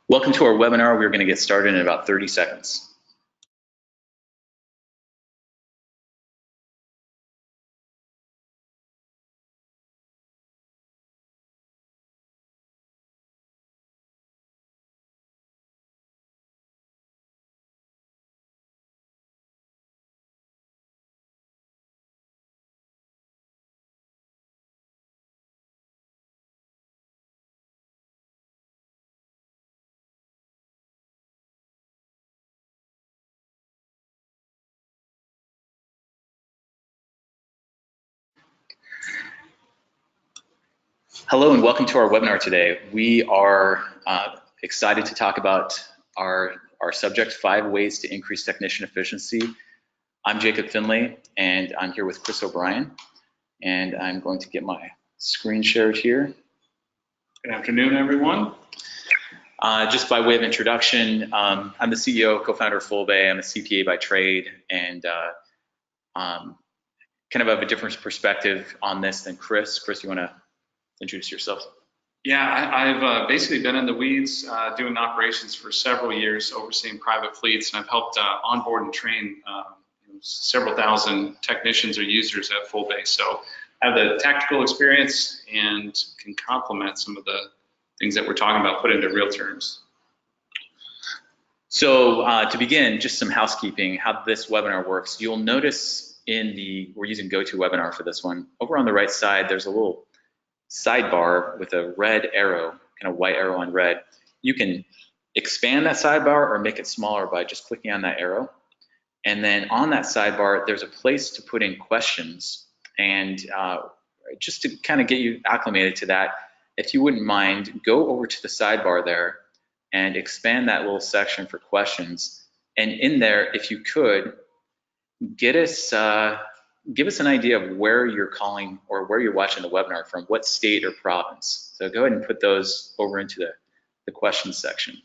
Welcome to our webinar. We're going to get started in about 30 seconds. Hello and welcome to our webinar today. We are excited to talk about our subject, 5 ways to increase technician efficiency. I'm Jacob Finlay and I'm here with Chris O'Brien, and I'm going to get my screen shared here. Good afternoon, everyone. Just by way of introduction, I'm the CEO, co-founder of Fullbay. I'm a CPA by trade, and kind of have a different perspective on this than Chris. Chris, you want to introduce yourself? Yeah, I've basically been in the weeds doing operations for several years, overseeing private fleets, and I've helped onboard and train several thousand technicians or users at Fullbay. So I have the tactical experience and can complement some of the things that we're talking about, put into real terms. So to begin, just some housekeeping, how this webinar works. You'll notice we're using GoToWebinar for this one. Over on the right side, there's a little sidebar with a red arrow, kind of white arrow on red. You can expand that sidebar or make it smaller by just clicking on that arrow. And then on that sidebar, there's a place to put in questions. And just to kind of get you acclimated to that, if you wouldn't mind, go over to the sidebar there and expand that little section for questions. And in there, if you could, give us an idea of where you're calling or where you're watching the webinar from, what state or province. So go ahead and put those over into the questions section.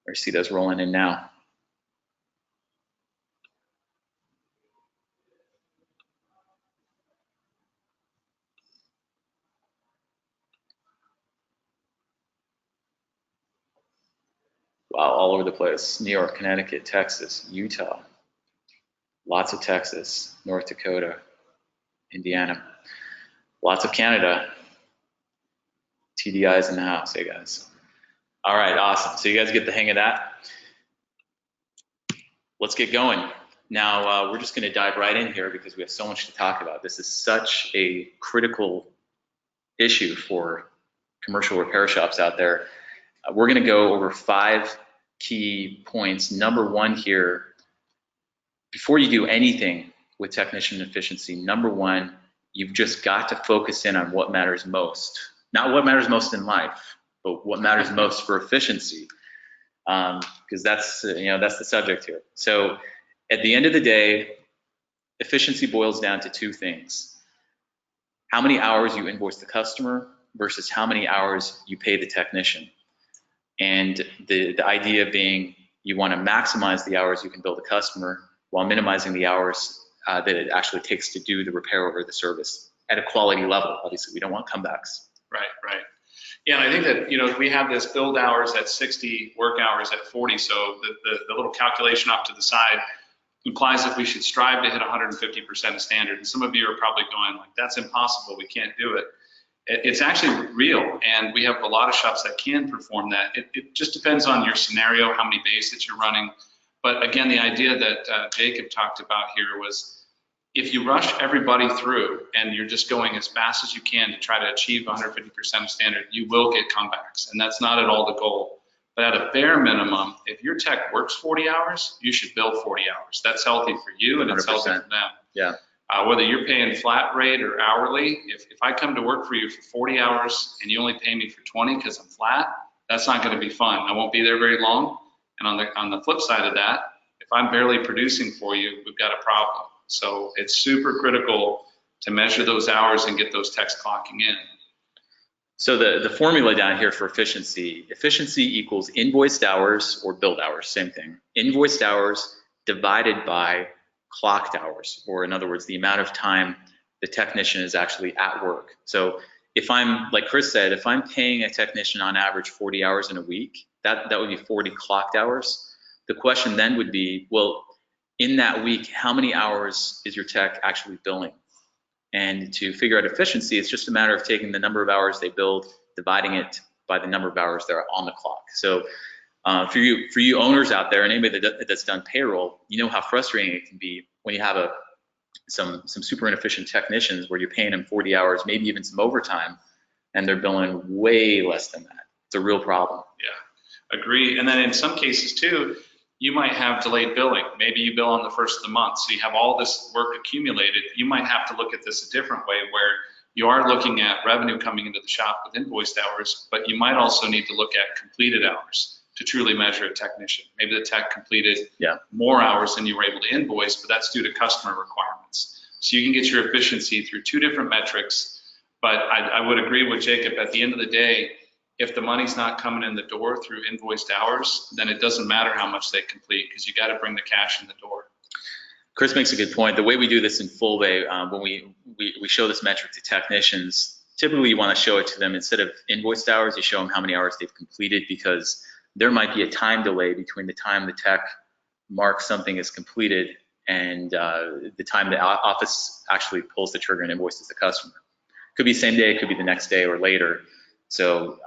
I see those rolling in now. Wow, all over the place. New York, Connecticut, Texas, Utah. Lots of Texas, North Dakota, Indiana. Lots of Canada. TDI's in the house, hey guys. All right, awesome. So you guys get the hang of that. Let's get going. Now, we're just gonna dive right in here because we have so much to talk about. This is such a critical issue for commercial repair shops out there. We're gonna go over 5 key points. Number 1 here, before you do anything with technician efficiency, number 1, you've just got to focus in on what matters most. Not what matters most in life, but what matters most for efficiency, because that's the subject here. So at the end of the day, efficiency boils down to 2 things: how many hours you invoice the customer versus how many hours you pay the technician. And the idea being you want to maximize the hours you can bill the customer while minimizing the hours that it actually takes to do the repair or the service at a quality level. Obviously, we don't want comebacks. Right. Yeah, and I think that we have this build hours at 60, work hours at 40. So the little calculation off to the side implies that we should strive to hit 150% of standard. And some of you are probably going like, that's impossible, we can't do it. It's actually real, and we have a lot of shops that can perform that. It just depends on your scenario, how many bays that you're running. But again, the idea that Jacob talked about here was, if you rush everybody through and you're just going as fast as you can to try to achieve 150% of standard, you will get comebacks, and that's not at all the goal. But at a bare minimum, if your tech works 40 hours, you should bill 40 hours. That's healthy for you, and 100%. It's healthy for them. Yeah. Whether you're paying flat rate or hourly, if I come to work for you for 40 hours and you only pay me for 20 because I'm flat, that's not going to be fun. I won't be there very long. And on the flip side of that, if I'm barely producing for you, we've got a problem. So it's super critical to measure those hours and get those techs clocking in. So the formula down here for efficiency equals invoiced hours or billed hours, same thing. Invoiced hours divided by clocked hours, or in other words, the amount of time the technician is actually at work. So if I'm, like Chris said, if I'm paying a technician on average 40 hours in a week, That would be 40 clocked hours. The question then would be, well, in that week, how many hours is your tech actually billing? And to figure out efficiency, it's just a matter of taking the number of hours they build, dividing it by the number of hours they're on the clock. So for you owners out there, and anybody that's done payroll, you know how frustrating it can be when you have some super inefficient technicians where you're paying them 40 hours, maybe even some overtime, and they're billing way less than that. It's a real problem. Yeah, agree. And then in some cases too, you might have delayed billing. Maybe you bill on the first of the month, so you have all this work accumulated. You might have to look at this a different way, where you are looking at revenue coming into the shop with invoiced hours, but you might also need to look at completed hours to truly measure a technician. Maybe the tech completed more hours than you were able to invoice, but that's due to customer requirements. So you can get your efficiency through two different metrics, but I would agree with Jacob. At the end of the day, if the money's not coming in the door through invoiced hours, then it doesn't matter how much they complete, because you got to bring the cash in the door. Chris makes a good point. The way we do this in Fullbay, when we show this metric to technicians, typically you want to show it to them instead of invoiced hours, you show them how many hours they've completed, because there might be a time delay between the time the tech marks something as completed and the time the office actually pulls the trigger and invoices the customer. Could be same day, it could be the next day or later. So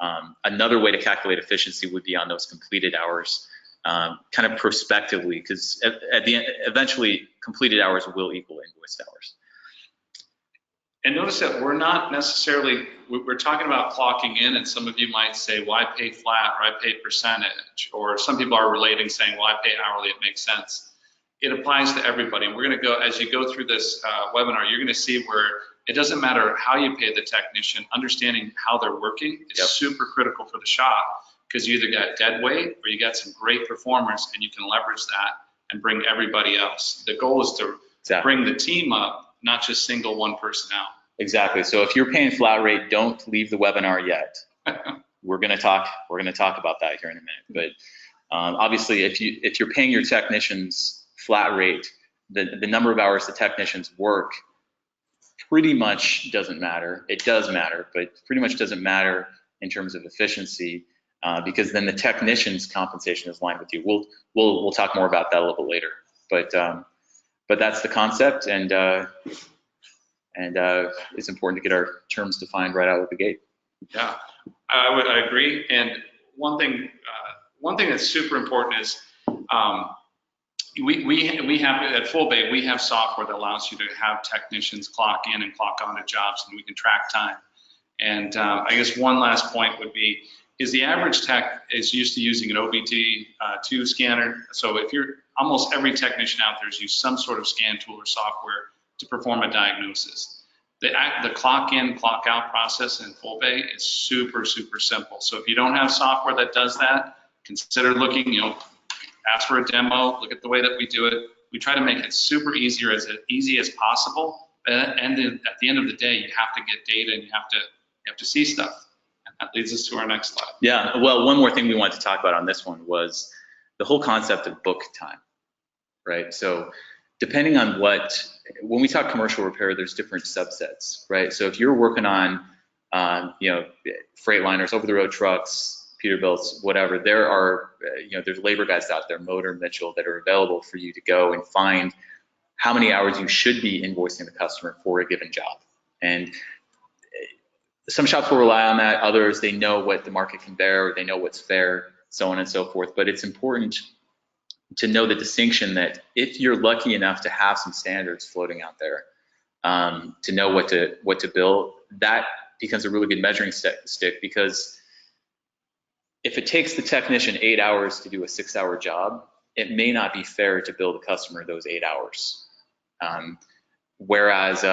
another way to calculate efficiency would be on those completed hours, kind of prospectively, because at the end, eventually completed hours will equal invoiced hours. And notice that we're not necessarily, we're talking about clocking in, and some of you might say, well, I pay flat, or I pay percentage, or some people are relating saying, well, I pay hourly, it makes sense. It applies to everybody. And we're going to go, as you go through this webinar, you're going to see where it doesn't matter how you pay the technician, understanding how they're working is super critical for the shop, because you either got dead weight or you got some great performers, and you can leverage that and bring everybody else. The goal is to bring the team up, not just single one person out. Exactly. So if you're paying flat rate, don't leave the webinar yet. We're going to talk about that here in a minute. But obviously, if you're paying your technicians flat rate, the number of hours the technicians work pretty much doesn't matter. It does matter, but pretty much doesn't matter in terms of efficiency, because then the technician's compensation is aligned with you. We'll talk more about that a little bit later. But that's the concept, and it's important to get our terms defined right out of the gate. Yeah, I agree. And one thing that's super important is we have at Fullbay, we have software that allows you to have technicians clock in and clock on to jobs, and we can track time. And I guess one last point would be, is the average tech is used to using an OBT2 scanner. So if you're, almost every technician out there has used some sort of scan tool or software to perform a diagnosis. The clock in, clock out process in Fullbay is super, super simple. So if you don't have software that does that, consider looking, ask for a demo, look at the way that we do it. We try to make it super easy as possible. And then at the end of the day, you have to get data, and you have to see stuff. And that leads us to our next slide. Yeah, well, one more thing we wanted to talk about on this one was the whole concept of book time, right? So depending on when we talk commercial repair, there's different subsets, right? So if you're working on, Freightliners, over-the-road trucks, Peterbilts, whatever, there are, there's labor guys out there, Motor, Mitchell, that are available for you to go and find how many hours you should be invoicing the customer for a given job. And some shops will rely on that. Others, they know what the market can bear, or they know what's fair, so on and so forth. But it's important to know the distinction that if you're lucky enough to have some standards floating out there, to know what to bill, that becomes a really good measuring stick, because if it takes the technician 8 hours to do a 6-hour job, it may not be fair to bill the customer those 8 hours. Whereas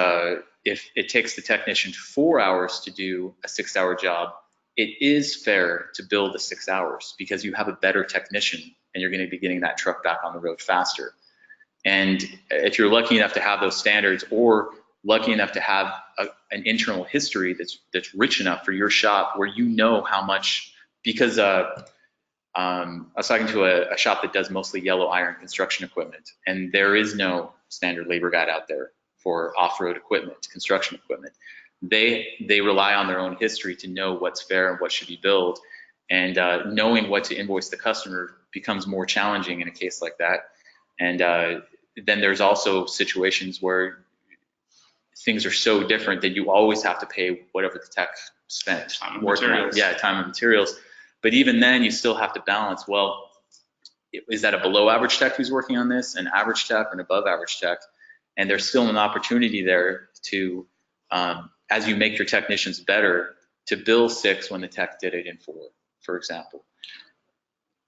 if it takes the technician 4 hours to do a 6-hour job, it is fair to bill the 6 hours, because you have a better technician and you're going to be getting that truck back on the road faster. And if you're lucky enough to have those standards, or lucky enough to have an internal history that's rich enough for your shop, where you know how much, because I was talking to a shop that does mostly yellow iron construction equipment, and there is no standard labor guide out there for off-road equipment, construction equipment. They rely on their own history to know what's fair and what should be billed. And knowing what to invoice the customer becomes more challenging in a case like that. And then there's also situations where things are so different that you always have to pay whatever the tech spent. Time and materials. Yeah, time and materials. But even then, you still have to balance, well, is that a below average tech who's working on this, an average tech, or an above average tech? And there's still an opportunity there to, as you make your technicians better, to bill 6 when the tech did it in 4, for example.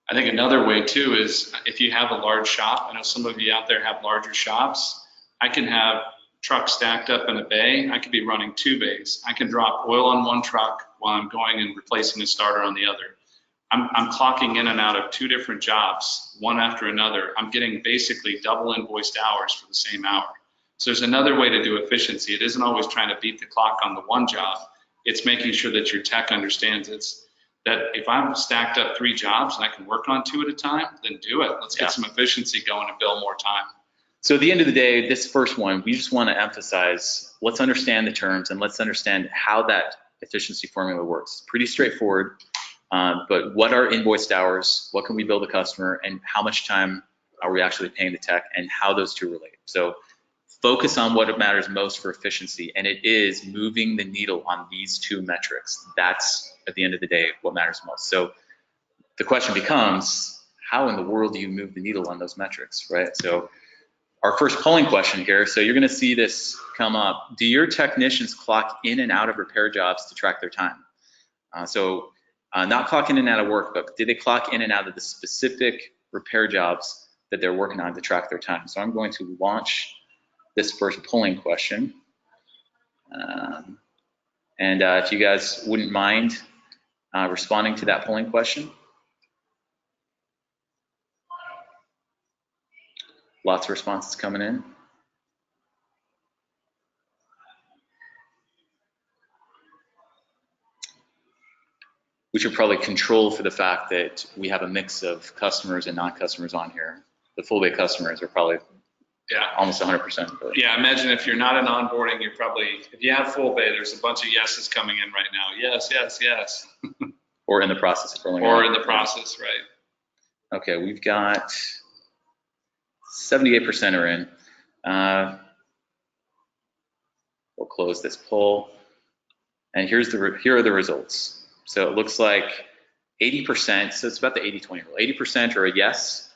I think another way too is if you have a large shop, I know some of you out there have larger shops, I can have trucks stacked up in a bay. I could be running 2 bays. I can drop oil on one truck while I'm going and replacing a starter on the other. I'm clocking in and out of 2 different jobs, one after another. I'm getting basically double invoiced hours for the same hour. So there's another way to do efficiency. It isn't always trying to beat the clock on the one job. It's making sure that your tech understands that if I'm stacked up 3 jobs and I can work on 2 at a time, then do it. Let's get some efficiency going and bill more time. So at the end of the day, this first one, we just want to emphasize, let's understand the terms and let's understand how that efficiency formula works. It's pretty straightforward, but what are invoiced hours? What can we bill the customer? And how much time are we actually paying the tech, and how those two relate? So focus on what matters most for efficiency, and it is moving the needle on these 2 metrics. That's, at the end of the day, what matters most. So the question becomes, how in the world do you move the needle on those metrics, right? So our first polling question here, so you're gonna see this come up. Do your technicians clock in and out of repair jobs to track their time? Not clock in and out of work, but did they clock in and out of the specific repair jobs that they're working on to track their time? So I'm going to launch this first polling question. If you guys wouldn't mind responding to that polling question. Lots of responses coming in. We should probably control for the fact that we have a mix of customers and non-customers on here. The Fullbay customers are probably almost 100%. But. Yeah, imagine if you're not in onboarding, you're probably, if you have Fullbay, there's a bunch of yeses coming in right now. Yes, yes, yes. Or in the process of rolling out. Or in the process, right. Okay, we've got 78% are in. We'll close this poll. And here are the results. So it looks like 80%, so it's about the 80-20 rule. 80% are a yes,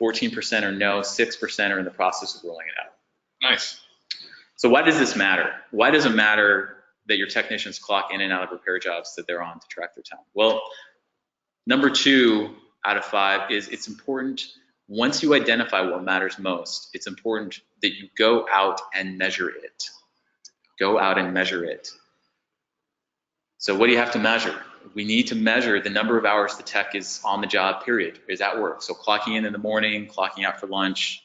14% are no, 6% are in the process of rolling it out. Nice. So why does this matter? Why does it matter that your technicians clock in and out of repair jobs that they're on to track their time? Well, number 2 out of 5 is it's important, once you identify what matters most, it's important that you go out and measure it. Go out and measure it. So what do you have to measure? We need to measure the number of hours the tech is on the job, period, is at work. So clocking in the morning, clocking out for lunch,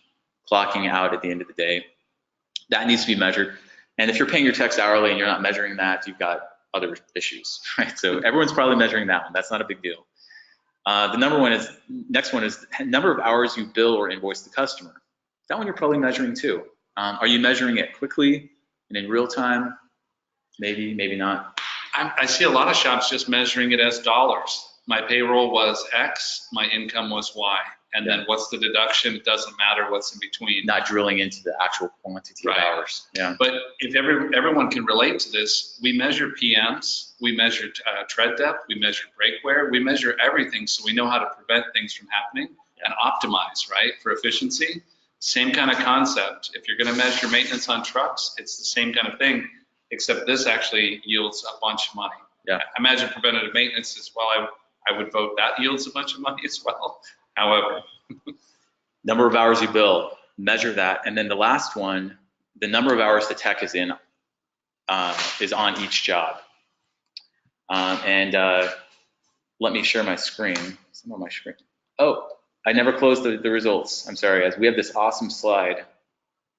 clocking out at the end of the day. That needs to be measured. And if you're paying your techs hourly and you're not measuring that, you've got other issues, right? So everyone's probably measuring that one. That's not a big deal. The next one is the number of hours you bill or invoice the customer. That one you're probably measuring too. Are you measuring it quickly and in real time? Maybe, maybe not. I see a lot of shops just measuring it as dollars. My payroll was X, my income was Y. And then what's the deduction? It doesn't matter what's in between. Not drilling into the actual quantity of hours. Yeah. But if everyone can relate to this, we measure PMs, we measure tread depth, we measure brake wear, we measure everything so we know how to prevent things from happening and optimize, right, for efficiency. Same kind of concept. If you're going to measure maintenance on trucks, it's the same kind of thing, except this actually yields a bunch of money. Yeah. I imagine preventative maintenance as well. I would vote that yields a bunch of money as well. However, number of hours you bill, measure that. And then the last one, the number of hours the tech is in is on each job. Let me share my screen. Some on my screen. Oh, I never closed the results. I'm sorry, guys. We have this awesome slide.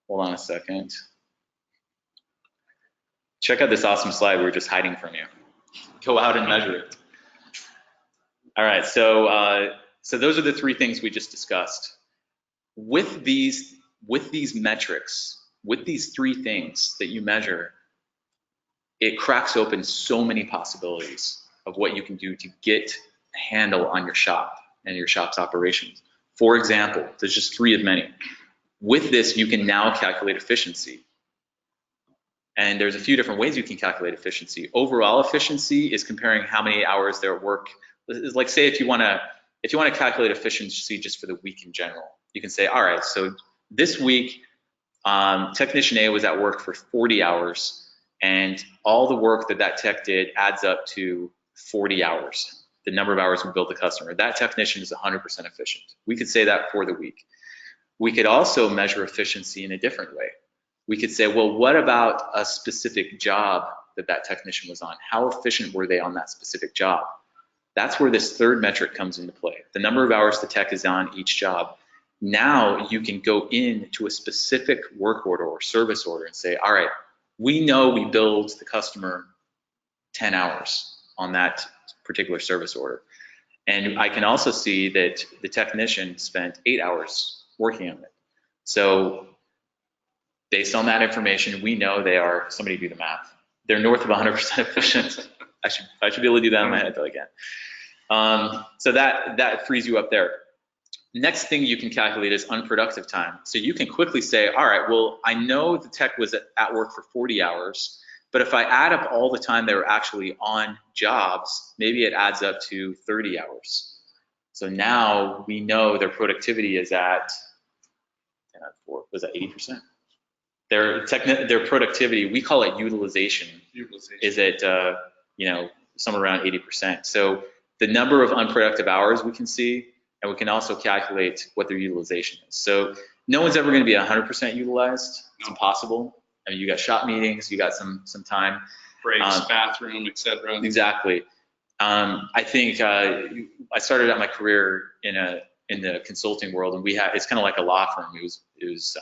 Hold on a second. Check out this awesome slide we were just hiding from you. Go out and measure it. All right, so those are the 3 things we just discussed. With these metrics, with these 3 things that you measure, it cracks open so many possibilities of what you can do to get handle on your shop and your shop's operations. For example, there's just 3 of many. With this, you can now calculate efficiency. And there's a few different ways you can calculate efficiency. Overall efficiency is comparing how many hours they're at work. Like, say if you want to calculate efficiency just for the week in general, you can say, all right, so this week technician A was at work for 40 hours, and all the work that tech did adds up to 40 hours, the number of hours we billed the customer. That technician is 100% efficient. We could say that for the week. We could also measure efficiency in a different way. We could say, well, what about a specific job that technician was on? How efficient were they on that specific job? That's where this third metric comes into play, the number of hours the tech is on each job. Now you can go into a specific work order or service order and say, all right, we know we billed the customer 10 hours on that particular service order. And I can also see that the technician spent 8 hours working on it. So based on that information, we know they are, somebody do the math, they're north of 100% efficient. I should be able to do that in my head, though, again. So that frees you up there. Next thing you can calculate is unproductive time. So you can quickly say, all right, well, I know the tech was at work for 40 hours, but if I add up all the time they were actually on jobs, maybe it adds up to 30 hours. So now we know their productivity is at, was that 80%? Their productivity, we call it utilization. Is at somewhere around 80%. So the number of unproductive hours we can see, and we can also calculate what their utilization is. So no one's ever going to be 100% utilized. It's impossible. I mean, you got shop meetings, you got some time. Breaks, bathroom, etc. Exactly. I think I started out my career in the consulting world, and it's kind of like a law firm. It was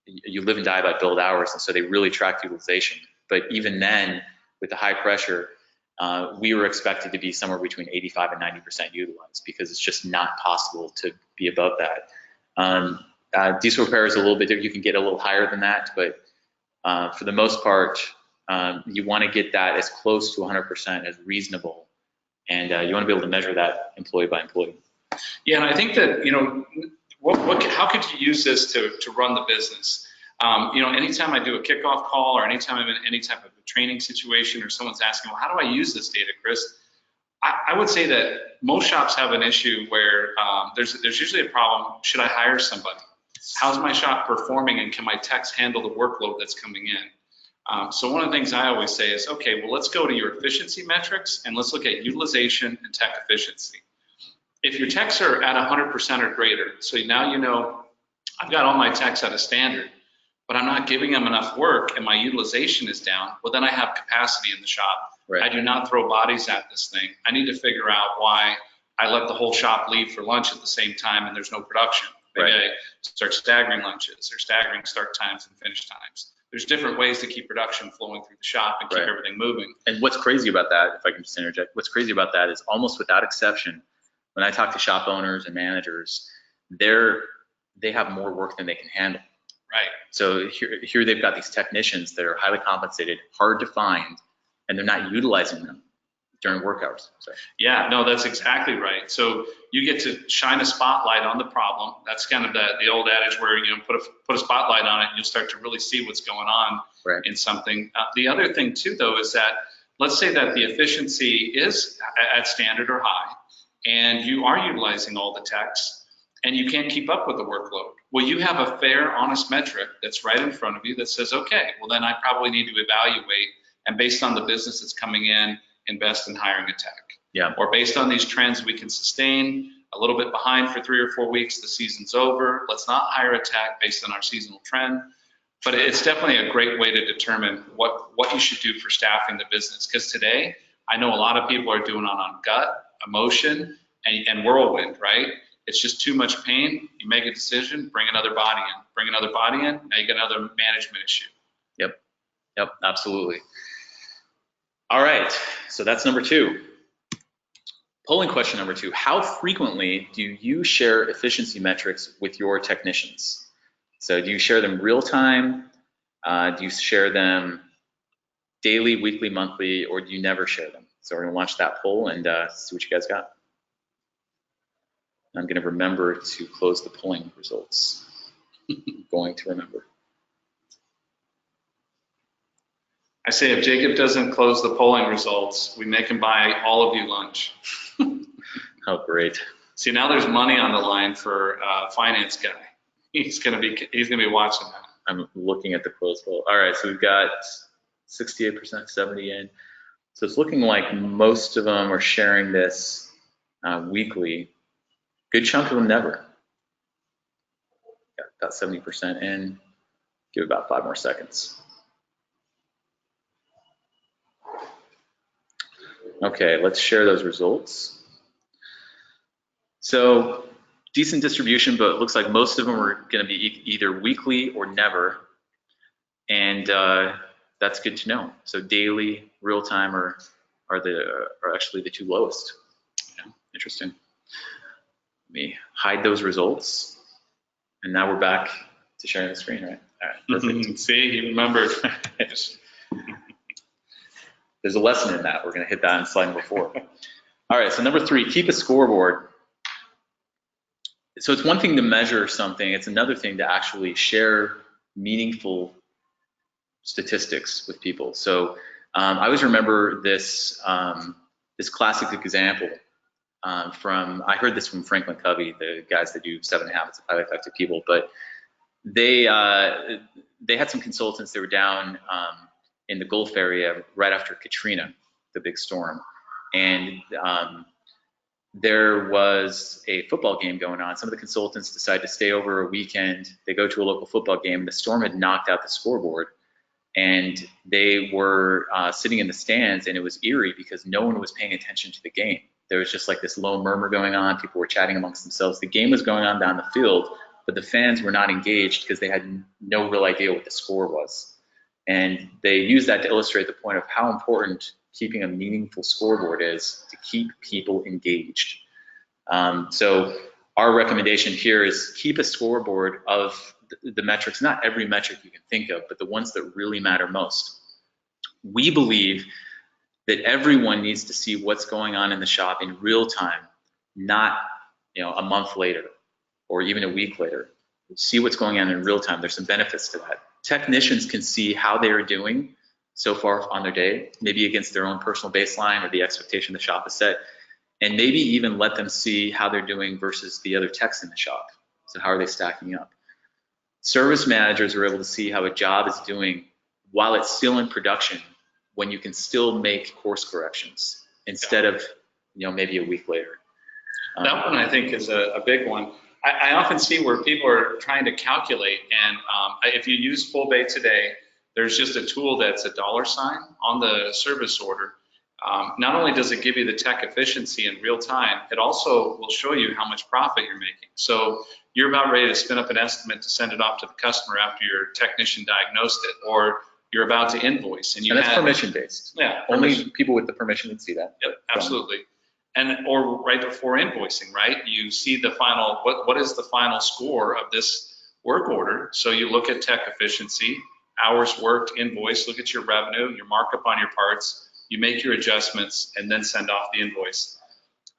you live and die by billed hours, and so they really tracked utilization. But even then, with the high pressure, we were expected to be somewhere between 85 and 90% utilized, because it's just not possible to be above that. Diesel repair is a little bit different. You can get a little higher than that, but for the most part, you want to get that as close to 100% as reasonable, and you want to be able to measure that employee by employee. Yeah, and I think that, how could you use this to run the business? Anytime I do a kickoff call, or anytime I'm in any type of a training situation, or someone's asking, well, how do I use this data, Chris? I would say that most shops have an issue where there's usually a problem. Should I hire somebody? How's my shop performing, and can my techs handle the workload that's coming in? So one of the things I always say is, okay, well, let's go to your efficiency metrics, and let's look at utilization and tech efficiency. If your techs are at 100% or greater, so now I've got all my techs at a standard, but I'm not giving them enough work and my utilization is down, well, then I have capacity in the shop. Right. I do not throw bodies at this thing. I need to figure out why I let the whole shop leave for lunch at the same time and there's no production. Maybe I start staggering lunches or staggering start times and finish times. There's different ways to keep production flowing through the shop and keep everything moving. And what's crazy about that, if I can just interject, what's crazy about that is almost without exception, when I talk to shop owners and managers, they have more work than they can handle. Right. So here they've got these technicians that are highly compensated, hard to find, and they're not utilizing them during work hours. So. Yeah, no, that's exactly right. So you get to shine a spotlight on the problem. That's kind of the old adage where put a spotlight on it and you'll start to really see what's going on in something. The other thing too, though, is that let's say that the efficiency is at standard or high, and you are utilizing all the techs, and you can't keep up with the workload. Well, you have a fair, honest metric that's right in front of you that says, okay, well then I probably need to evaluate, and based on the business that's coming in, invest in hiring a tech. Yeah. Or based on these trends we can sustain, a little bit behind for 3 or 4 weeks, the season's over, let's not hire a tech based on our seasonal trend. But it's definitely a great way to determine what you should do for staffing the business. Because today, I know a lot of people are doing it on gut, emotion, and whirlwind, right? It's just too much pain. You make a decision, bring another body in. Bring another body in, now you get another management issue. Yep, absolutely. All right, so that's number 2. Polling question number 2, how frequently do you share efficiency metrics with your technicians? So do you share them real time? Do you share them daily, weekly, monthly, or do you never share them? So we're gonna launch that poll and see what you guys got. I'm going to remember to close the polling results. I'm going to remember. I say if Jacob doesn't close the polling results, we make him buy all of you lunch. Oh, great. See, now there's money on the line for finance guy. He's gonna be watching that. I'm looking at the closed poll. All right, so we've got 68%, 70 in. So it's looking like most of them are sharing this weekly. Good chunk of them never. Got about 70% in. Give it about 5 more seconds. Okay, let's share those results. So decent distribution, but it looks like most of them are going to be either weekly or never, and that's good to know. So daily, real time are actually the 2 lowest. Yeah, interesting. Let me hide those results, and now we're back to sharing the screen, right? All right, perfect. See, he remembered. There's a lesson in that. We're going to hit that in slide number 4. All right, so number 3, keep a scoreboard. So it's one thing to measure something. It's another thing to actually share meaningful statistics with people. So I always remember this this classic example I heard this from Franklin Covey, the guys that do 7 Habits of Highly Effective People, but they had some consultants that were down in the Gulf area right after Katrina, the big storm, and there was a football game going on. Some of the consultants decided to stay over a weekend. They go to a local football game. The storm had knocked out the scoreboard, and they were sitting in the stands, and it was eerie because no one was paying attention to the game. There was just like this low murmur going on. People were chatting amongst themselves. The game was going on down the field, but the fans were not engaged because they had no real idea what the score was. And they used that to illustrate the point of how important keeping a meaningful scoreboard is to keep people engaged. So our recommendation here is keep a scoreboard of the metrics, not every metric you can think of, but the ones that really matter most. We believe that everyone needs to see what's going on in the shop in real time, not a month later or even a week later. See what's going on in real time. There's some benefits to that. Technicians can see how they are doing so far on their day, maybe against their own personal baseline or the expectation the shop has set, and maybe even let them see how they're doing versus the other techs in the shop. So how are they stacking up? Service managers are able to see how a job is doing while it's still in production, when you can still make course corrections instead of maybe a week later. That one I think is a big one. I often see where people are trying to calculate, and if you use Fullbay today, there's just a tool that's a $sign on the service order. Not only does it give you the tech efficiency in real time, it also will show you how much profit you're making. So you're about ready to spin up an estimate to send it off to the customer after your technician diagnosed it, or you're about to invoice. And that's permission-based. Yeah. Only people with the permission can see that. Yep, absolutely. Or right before invoicing, right? You see the final, what is the final score of this work order? So you look at tech efficiency, hours worked, invoice, look at your revenue, your markup on your parts, you make your adjustments, and then send off the invoice.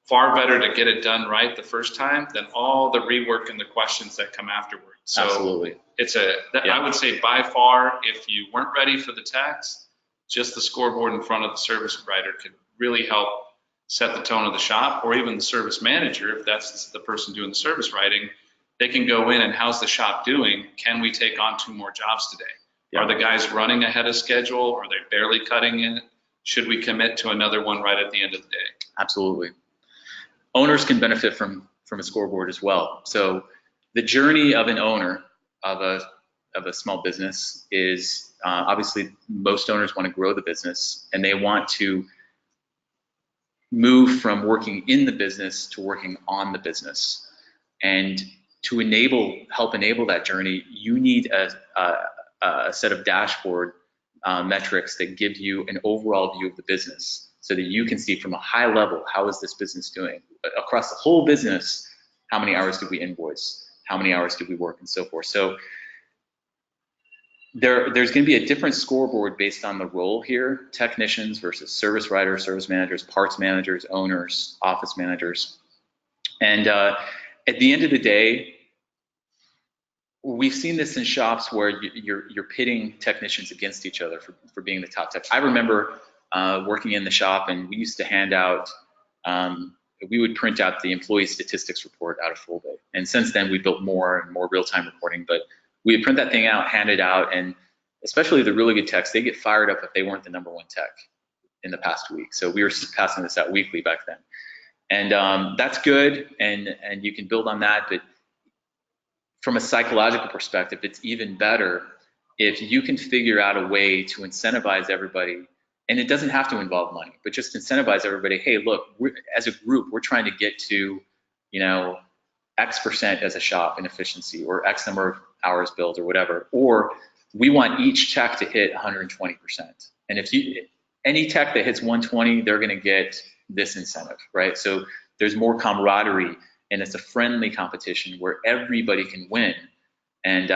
Far better to get it done right the first time than all the rework and the questions that come afterward. So absolutely. I would say by far, if you weren't ready for the tax, just the scoreboard in front of the service provider could really help set the tone of the shop, or even the service manager, if that's the person doing the service writing, they can go in and how's the shop doing? Can we take on 2 more jobs today? Yeah. Are the guys running ahead of schedule? Are they barely cutting it? Should we commit to another one right at the end of the day? Absolutely. Owners can benefit from a scoreboard as well. So the journey of an owner of a small business is obviously most owners want to grow the business, and they want to move from working in the business to working on the business. And to help enable that journey, you need a set of dashboard metrics that give you an overall view of the business, so that you can see from a high level, how is this business doing? Across the whole business, how many hours did we invoice? How many hours did we work, and so forth. So there's going to be a different scoreboard based on the role here: technicians versus service writers, service managers, parts managers, owners, office managers. And at the end of the day, we've seen this in shops where you're pitting technicians against each other for being the top tech. I remember working in the shop, and we used to hand out, we would print out the employee statistics report out of Fullbay. And since then, we built more and more real-time reporting, but we would print that thing out, hand it out, and especially the really good techs, they get fired up if they weren't the #1 tech in the past week. So we were passing this out weekly back then. And that's good, and you can build on that, but from a psychological perspective, it's even better if you can figure out a way to incentivize everybody, and it doesn't have to involve money, but just incentivize everybody. Hey, look, as a group, we're trying to get to, X% as a shop in efficiency, or X number of hours billed, or whatever. Or we want each tech to hit 120%. And if any tech that hits 120, they're going to get this incentive, right? So there's more camaraderie, and it's a friendly competition where everybody can win. And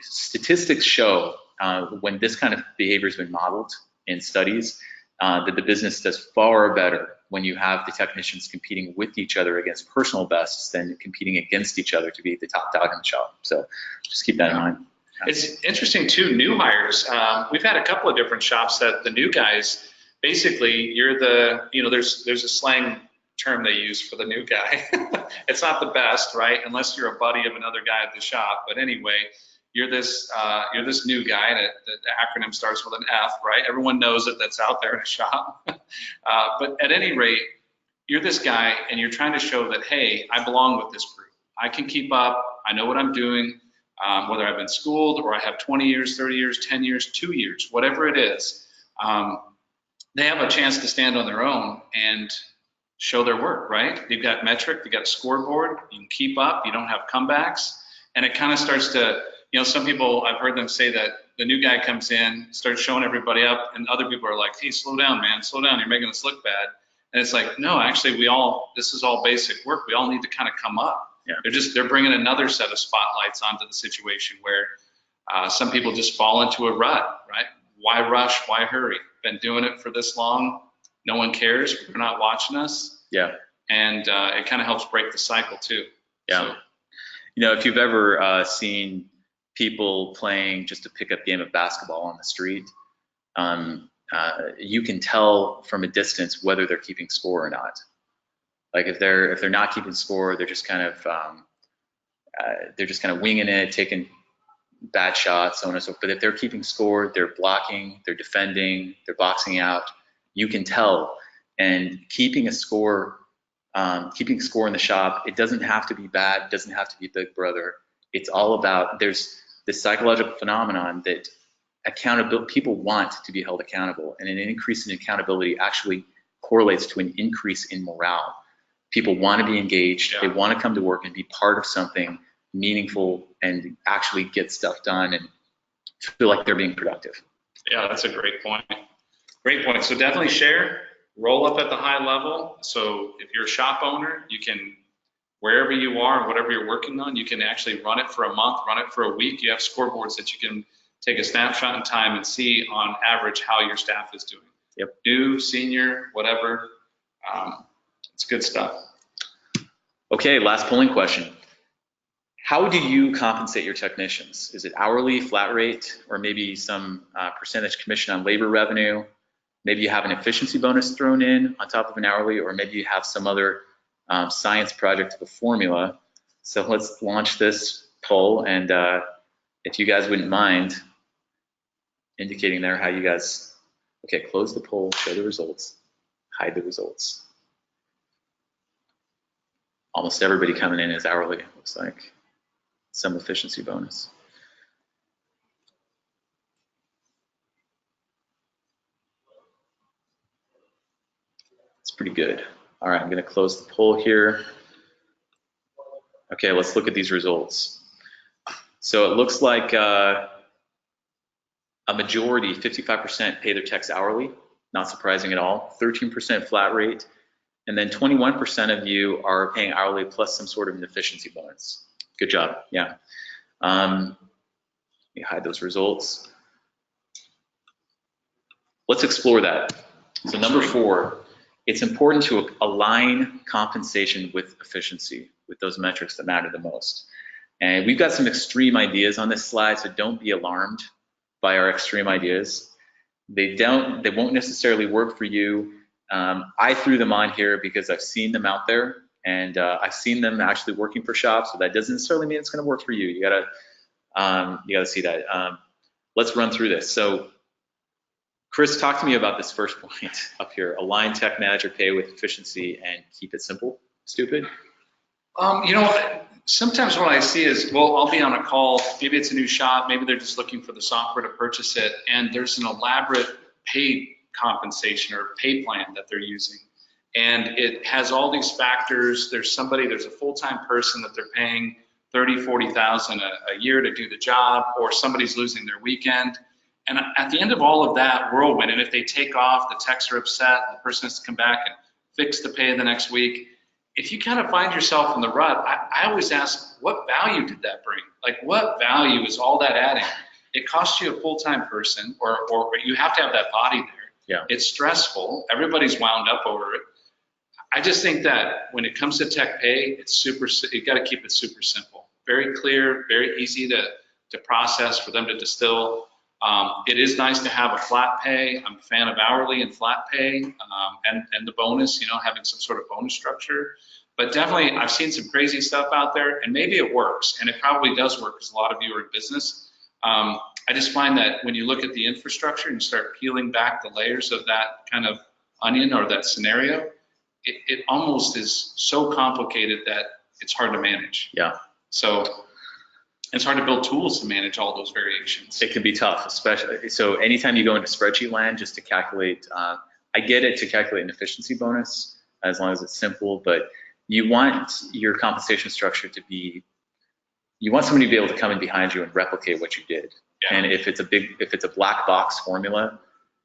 statistics show when this kind of behavior has been modeled in studies, that the business does far better when you have the technicians competing with each other against personal bests than competing against each other to be the top dog in the shop. So just keep that in mind. It's interesting too, new hires. We've had a couple of different shops that the new guys, basically you're the, there's a slang term they use for the new guy. It's not the best, right? Unless you're a buddy of another guy at the shop. But anyway, you're this new guy, and the acronym starts with an F, right? Everyone knows it that's out there in a shop. But at any rate, you're this guy, and you're trying to show that, hey, I belong with this group. I can keep up. I know what I'm doing. Whether I've been schooled or I have 20 years, 30 years, 10 years, 2 years, whatever it is, they have a chance to stand on their own and show their work, right? They've got metric, they've got a scoreboard, you can keep up, you don't have comebacks, and it kind of starts to, some people, I've heard them say that the new guy comes in, starts showing everybody up, and other people are like, hey, slow down, man, slow down, you're making us look bad. And it's like, no, actually, this is all basic work. We all need to kind of come up. Yeah. They're bringing another set of spotlights onto the situation where some people just fall into a rut, right? Why rush? Why hurry? Been doing it for this long. No one cares. They're not watching us. Yeah. And it kind of helps break the cycle too. Yeah. So, if you've ever seen people playing just a pickup game of basketball on the street, you can tell from a distance whether they're keeping score or not. Like if they're not keeping score, they're just kind of winging it, taking bad shots, so on and so forth. But if they're keeping score, they're blocking, they're defending, they're boxing out. You can tell. And keeping score in the shop, it doesn't have to be bad, it doesn't have to be Big Brother. It's all about, there's this psychological phenomenon that accountability, people want to be held accountable, and an increase in accountability actually correlates to an increase in morale. People want to be engaged, Yeah. They want to come to work and be part of something meaningful and actually get stuff done and feel like they're being productive. Yeah, that's a great point. Great point. So definitely share, roll up at the high level. So if you're a shop owner, you can, wherever you are, whatever you're working on, you can actually run it for a month, run it for a week. You have scoreboards that you can take a snapshot in time and see on average how your staff is doing. Yep. New, senior, whatever. It's good stuff. Okay, last polling question. How do you compensate your technicians? Is it hourly, flat rate, or maybe some percentage commission on labor revenue? Maybe you have an efficiency bonus thrown in on top of an hourly, or maybe you have some other science project of a formula. So let's launch this poll, and if you guys wouldn't mind indicating there how you guys, okay, close the poll, show the results, hide the results. Almost everybody coming in is hourly, looks like. Some efficiency bonus. It's pretty good. All right, I'm going to close the poll here. Okay, let's look at these results. So it looks like a majority, 55%, pay their techs hourly. Not surprising at all. 13% flat rate. And then 21% of you are paying hourly plus some sort of an efficiency bonus. Good job, yeah. Let me hide those results. Let's explore that. So number 4, it's important to align compensation with efficiency. with those metrics that matter the most. And we've got some extreme ideas on this slide, so don't be alarmed by our extreme ideas. They won't necessarily work for you. I threw them on here because I've seen them out there, and I've seen them actually working for shops, so that doesn't necessarily mean it's gonna work for you. You gotta see that. Let's run through this. So Chris, talk to me about this first point up here. Align tech manager pay with efficiency and keep it simple. Stupid? You know, sometimes what I see is, well, I'll be on a call, maybe it's a new shop, maybe they're just looking for the software to purchase it, and there's an elaborate pay compensation or pay plan that they're using. And it has all these factors. There's a full-time person that they're paying 30, 40,000 a year to do the job, or somebody's losing their weekend. And at the end of all of that whirlwind, and if they take off, the techs are upset, the person has to come back and fix the pay the next week. If you kind of find yourself in the rut, I always ask, what value did that bring? Like, what value is all that adding? It costs you a full-time person, or you have to have that body there. Yeah. It's stressful. Everybody's wound up over it. I just think that when it comes to tech pay, you got to keep it super simple, very clear, very easy to process for them to distill. It is nice to have a flat pay. I'm a fan of hourly and flat pay, and the bonus, you know, having some sort of bonus structure. But definitely, I've seen some crazy stuff out there, and maybe it works, and it probably does work because a lot of you are in business. I just find that when you look at the infrastructure and start peeling back the layers of that kind of onion or that scenario, it almost is so complicated that it's hard to manage. Yeah. So it's hard to build tools to manage all those variations. It can be tough, especially, so anytime you go into spreadsheet land just to calculate, I get it, to calculate an efficiency bonus, as long as it's simple, but you want your compensation structure to be, you want somebody to be able to come in behind you and replicate what you did. Yeah. And if it's a black box formula,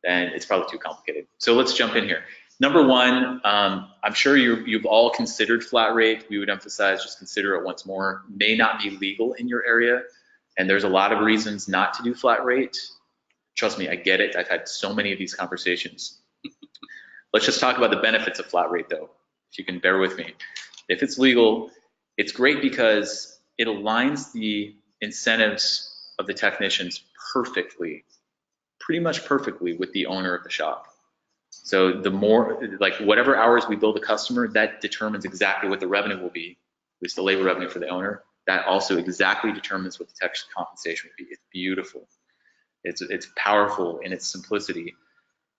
then it's probably too complicated. So let's jump in here. Number one, I'm sure you've all considered flat rate. We would emphasize, just consider it once more. May not be legal in your area, and there's a lot of reasons not to do flat rate. Trust me, I get it. I've had so many of these conversations. Let's just talk about the benefits of flat rate, though, if you can bear with me. If it's legal, it's great because it aligns the incentives of the technicians perfectly, pretty much perfectly, with the owner of the shop. So the more, like, whatever hours we bill the customer, that determines exactly what the revenue will be, at least the labor revenue for the owner. That also exactly determines what the tech compensation would be. It's beautiful. It's powerful in its simplicity.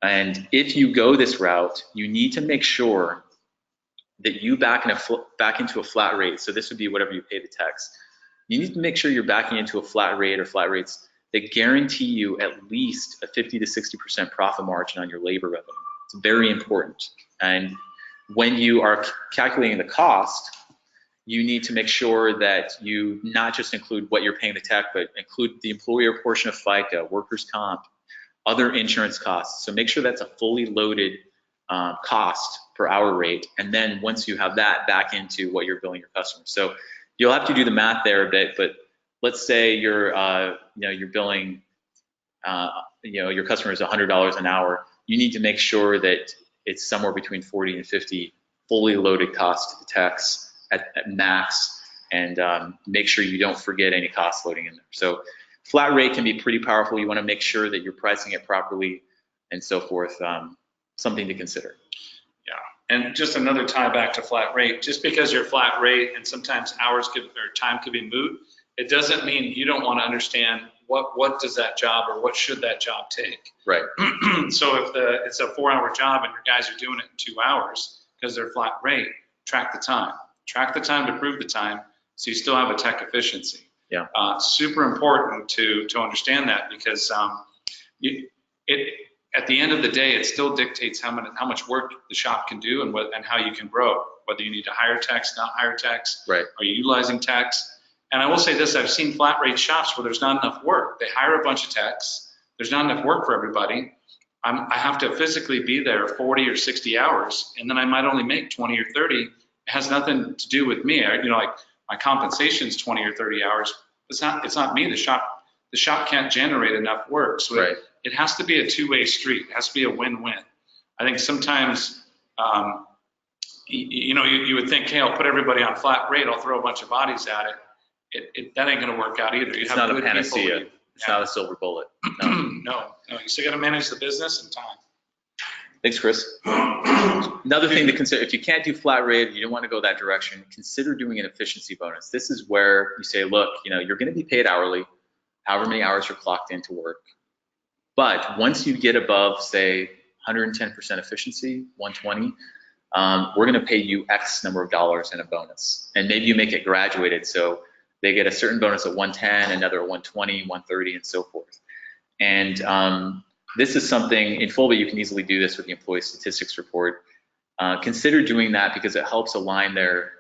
And if you go this route, you need to make sure that you back into a flat rate. So this would be whatever you pay the techs. You need to make sure you're backing into a flat rate or flat rates that guarantee you at least a 50 to 60% profit margin on your labor revenue. It's very important. And when you are calculating the cost, you need to make sure that you not just include what you're paying the tech, but include the employer portion of FICA, workers' comp, other insurance costs. So make sure that's a fully loaded cost per hour rate. And then once you have that, back into what you're billing your customers. So you'll have to do the math there a bit, but let's say you're billing, your customer is $100 an hour. You need to make sure that it's somewhere between 40 and 50 fully loaded costs to the techs at max, and make sure you don't forget any cost loading in there. So flat rate can be pretty powerful. You want to make sure that you're pricing it properly and so forth. Something to consider. Yeah, and just another tie back to flat rate. Just because you're flat rate and sometimes time could be moot, it doesn't mean you don't want to understand what does that job or what should that job take. Right. So if it's a 4-hour job and your guys are doing it in 2 hours because they're flat rate, track the time. Track the time to prove the time, so you still have a tech efficiency. Yeah. Super important to understand that, because at the end of the day, it still dictates how much work the shop can do and how you can grow. Whether you need to hire techs, not hire techs. Right. Are you utilizing techs? And I will say this: I've seen flat rate shops where there's not enough work. They hire a bunch of techs. There's not enough work for everybody. I have to physically be there 40 or 60 hours, and then I might only make 20 or 30. It has nothing to do with me. Like my compensation is 20 or 30 hours. It's not me. The shop can't generate enough work. So right. It has to be a two-way street. It has to be a win-win. I think sometimes, you know, you would think, hey, I'll put everybody on flat rate, I'll throw a bunch of bodies at it. That ain't gonna work out either. You It's have not a good panacea. people. It's not a silver bullet. No. No, you still gotta manage the business and time. Thanks, Chris. Another thing to consider, if you can't do flat rate, you don't want to go that direction, consider doing an efficiency bonus. This is where you say, look, you know, you're going to be paid hourly, however many hours you're clocked into work. But once you get above, say, 110% efficiency, 120, we're going to pay you X number of dollars in a bonus. And maybe you make it graduated, so they get a certain bonus at 110, another at 120, 130, and so forth. And this is something, in Fullbay, you can easily do this with the employee statistics report. Consider doing that because it helps align their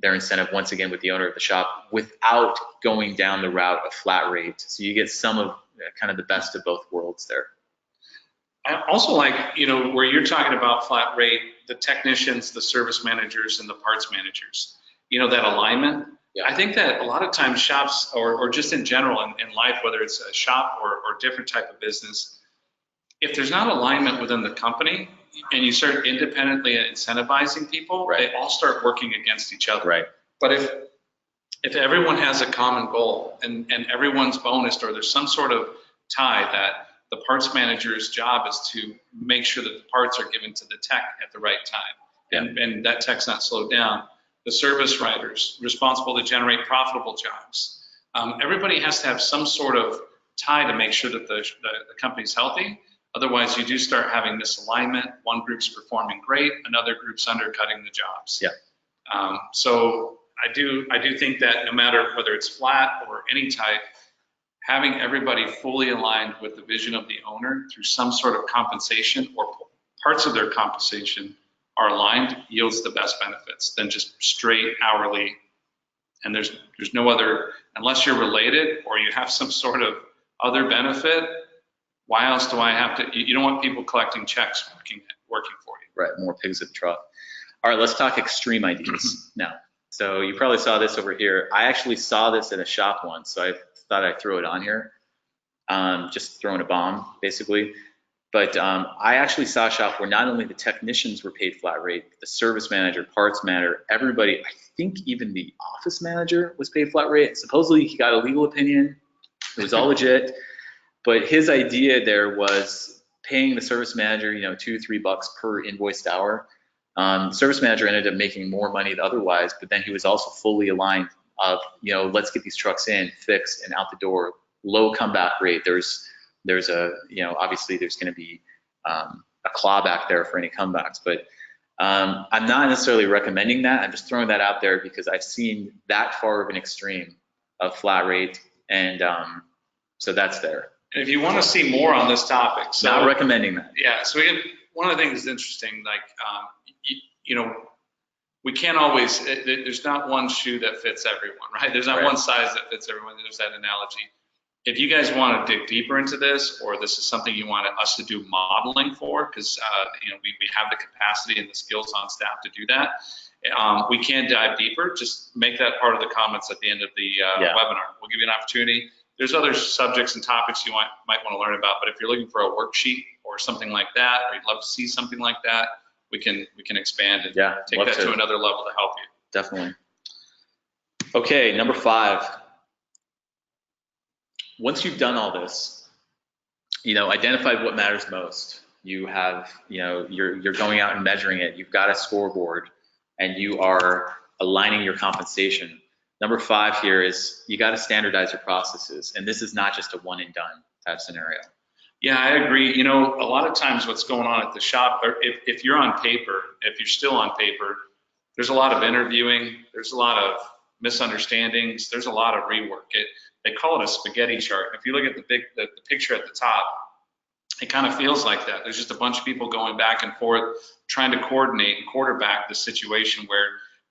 incentive, once again, with the owner of the shop without going down the route of flat rate. So you get some of kind of the best of both worlds there. I also like, you know, where you're talking about flat rate, the technicians, the service managers, and the parts managers, you know, that alignment. Yeah. I think that a lot of times shops, or just in general in life, whether it's a shop or different type of business, if there's not alignment within the company and you start independently incentivizing people, right, they all start working against each other. Right. But if everyone has a common goal and everyone's bonused, or there's some sort of tie that the parts manager's job is to make sure that the parts are given to the tech at the right time, yeah, and that tech's not slowed down. The service writers responsible to generate profitable jobs. Everybody has to have some sort of tie to make sure that the company's healthy. Otherwise, you do start having misalignment. One group's performing great, another group's undercutting the jobs. Yeah. So I do think that no matter whether it's flat or any type, having everybody fully aligned with the vision of the owner through some sort of compensation, or parts of their compensation are aligned, yields the best benefits than just straight hourly. And there's no other, unless you're related or you have some sort of other benefit, why else do I have to? You don't want people collecting checks working for you. Right, more pigs at the trough. All right, let's talk extreme ideas now. So you probably saw this over here. I actually saw this in a shop once, so I thought I'd throw it on here. Just throwing a bomb, basically. But I actually saw a shop where not only the technicians were paid flat rate, but the service manager, parts manager, everybody, I think even the office manager was paid flat rate. Supposedly he got a legal opinion. It was all legit. But his idea there was paying the service manager, you know, $2-3 per invoiced hour. Service manager ended up making more money than otherwise, but then he was also fully aligned of, you know, let's get these trucks in, fixed, and out the door. Low comeback rate. There's a, you know, obviously there's going to be a clawback there for any comebacks, but I'm not necessarily recommending that. I'm just throwing that out there because I've seen that far of an extreme of flat rate, and so that's there. And if you want to see more on this topic, so not recommending that. Yeah. So one of the things that's interesting, like you know, we can't always. There's not one shoe that fits everyone, right? There's not one size that fits everyone. There's that analogy. If you guys want to dig deeper into this, or this is something you want us to do modeling for, because you know, we have the capacity and the skills on staff to do that, we can dive deeper. Just make that part of the comments at the end of the webinar. We'll give you an opportunity. There's other subjects and topics you might want to learn about, but if you're looking for a worksheet or something like that, or you'd love to see something like that, we can expand and take that to another level to help you. Definitely. Okay, number 5. Once you've done all this, you know, identified what matters most. You have, you know, you're going out and measuring it. You've got a scoreboard, and you are aligning your compensation. Number 5 here is you got to standardize your processes, and this is not just a one and done type scenario. Yeah, I agree. You know, a lot of times what's going on at the shop, or if you're on paper, if you're still on paper, there's a lot of interviewing. There's a lot of misunderstandings. There's a lot of rework. They call it a spaghetti chart. If you look at the picture at the top, it kind of feels like that. There's just a bunch of people going back and forth, trying to coordinate and quarterback the situation where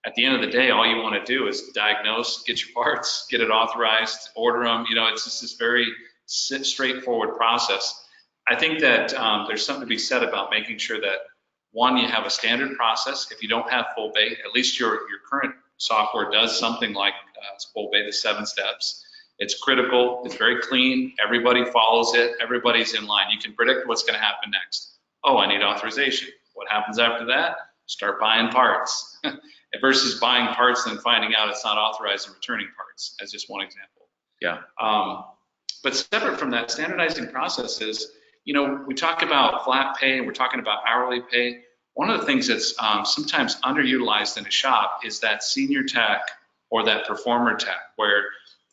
at the end of the day, all you want to do is diagnose, get your parts, get it authorized, order them. You know, it's just this very straightforward process. I think that there's something to be said about making sure that, one, you have a standard process. If you don't have Fullbay, at least your current software does something like Fullbay, the 7 steps. It's critical, it's very clean, everybody follows it, everybody's in line. You can predict what's going to happen next. Oh, I need authorization. What happens after that? start buying parts versus buying parts and finding out it's not authorized and returning parts, as just one example. Yeah. But separate from that, standardizing processes, you know, we talk about flat pay and we're talking about hourly pay. One of the things that's sometimes underutilized in a shop is that senior tech or that performer tech, where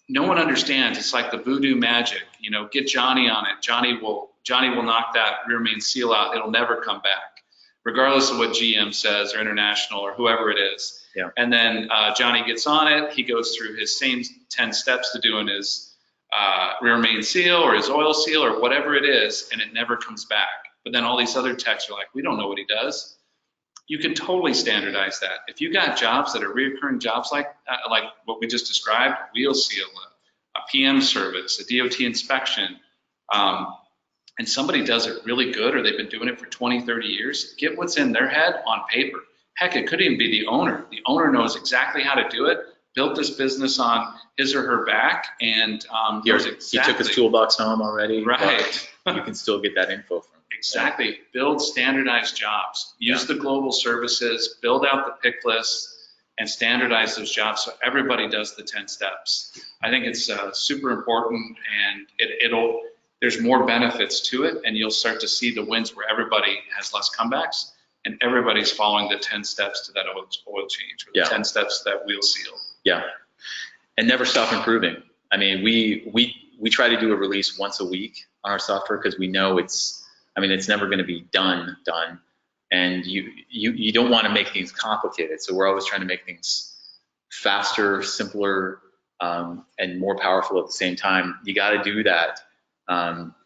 no one understands. It's like the voodoo magic, you know, get Johnny on it. Johnny will knock that rear main seal out. It'll never come back, regardless of what GM says or International or whoever it is. Yeah. And then Johnny gets on it. He goes through his same 10 steps to doing his rear main seal or his oil seal or whatever it is, and it never comes back. But then all these other techs are like, we don't know what he does. You can totally standardize that. If you got jobs that are reoccurring jobs like what we just described, wheel seal, a PM service, a DOT inspection, and somebody does it really good or they've been doing it for 20, 30 years, get what's in their head on paper. Heck, it could even be the owner. The owner knows exactly how to do it, built this business on his or her back, and knows exactly. He took his toolbox home already. Right. You can still get that info from him. Exactly. Build standardized jobs. Use the global services, build out the pick list, and standardize those jobs so everybody does the 10 steps. I think it's super important, and there's more benefits to it, and you'll start to see the wins where everybody has less comebacks and everybody's following the 10 steps to that oil change or the 10 steps to that wheel seal. Yeah. And never stop improving. I mean, we try to do a release once a week on our software because we know it's never going to be done. And you don't want to make things complicated. So we're always trying to make things faster, simpler, and more powerful at the same time. You got to do that